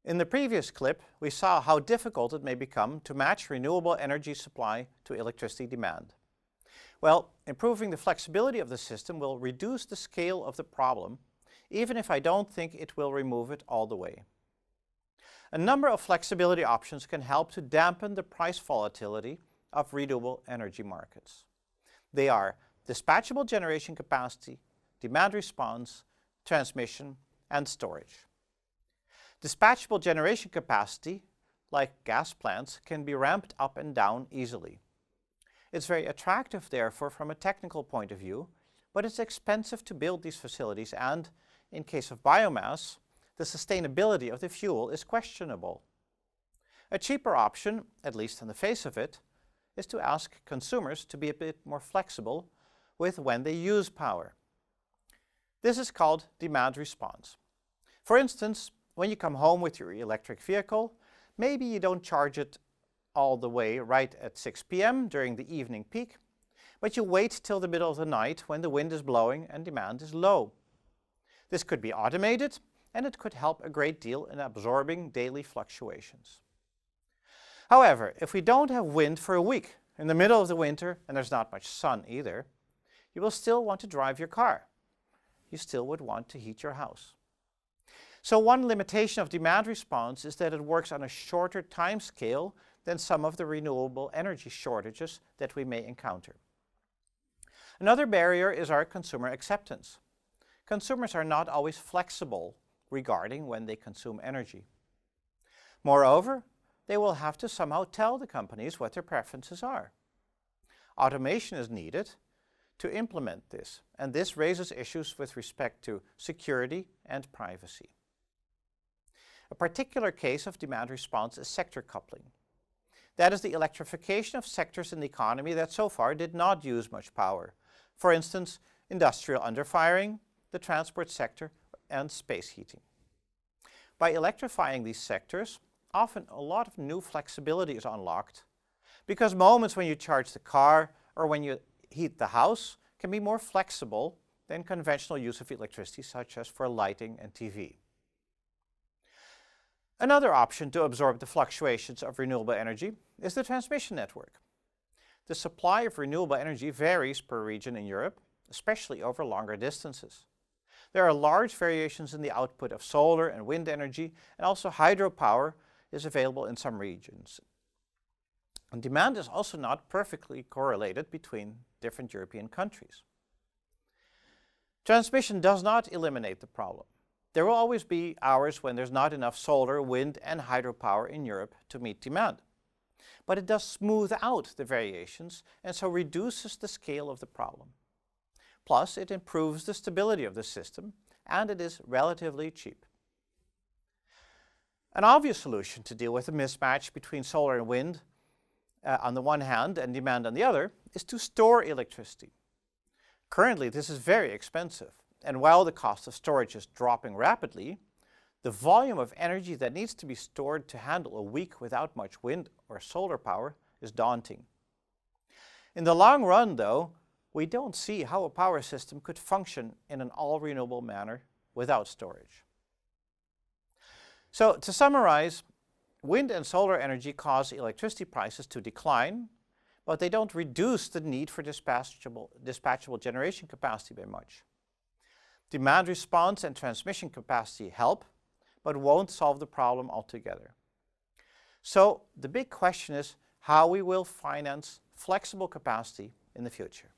In the previous clip, we saw how difficult it may become to match renewable energy supply to electricity demand. Well, improving the flexibility of the system will reduce the scale of the problem, even if I don't think it will remove it all the way. A number of flexibility options can help to dampen the price volatility of renewable energy markets. They are dispatchable generation capacity, demand response, transmission, and storage. Dispatchable generation capacity, like gas plants, can be ramped up and down easily. It's very attractive, therefore, from a technical point of view, but it's expensive to build these facilities and, in case of biomass, the sustainability of the fuel is questionable. A cheaper option, at least on the face of it, is to ask consumers to be a bit more flexible with when they use power. This is called demand response. For instance, when you come home with your electric vehicle, maybe you don't charge it all the way right at 6 p.m. during the evening peak, but you wait till the middle of the night when the wind is blowing and demand is low. This could be automated, and it could help a great deal in absorbing daily fluctuations. However, if we don't have wind for a week in the middle of the winter and there's not much sun either, you will still want to drive your car. You still would want to heat your house. So one limitation of demand response is that it works on a shorter time scale than some of the renewable energy shortages that we may encounter. Another barrier is our consumer acceptance. Consumers are not always flexible regarding when they consume energy. Moreover, they will have to somehow tell the companies what their preferences are. Automation is needed to implement this, and this raises issues with respect to security and privacy. A particular case of demand response is sector coupling. That is the electrification of sectors in the economy that so far did not use much power. For instance, industrial underfiring, the transport sector, and space heating. By electrifying these sectors, often a lot of new flexibility is unlocked, because moments when you charge the car or when you heat the house can be more flexible than conventional use of electricity, such as for lighting and TV. Another option to absorb the fluctuations of renewable energy is the transmission network. The supply of renewable energy varies per region in Europe, especially over longer distances. There are large variations in the output of solar and wind energy, and also hydropower is available in some regions. And demand is also not perfectly correlated between different European countries. Transmission does not eliminate the problem. There will always be hours when there's not enough solar, wind, and hydropower in Europe to meet demand. But it does smooth out the variations and so reduces the scale of the problem. Plus, it improves the stability of the system, and it is relatively cheap. An obvious solution to deal with the mismatch between solar and wind on the one hand and demand on the other is to store electricity. Currently, this is very expensive. And while the cost of storage is dropping rapidly, the volume of energy that needs to be stored to handle a week without much wind or solar power is daunting. In the long run, though, we don't see how a power system could function in an all-renewable manner without storage. So, to summarize, wind and solar energy cause electricity prices to decline, but they don't reduce the need for dispatchable generation capacity by much. Demand response and transmission capacity help, but won't solve the problem altogether. So the big question is how we will finance flexible capacity in the future.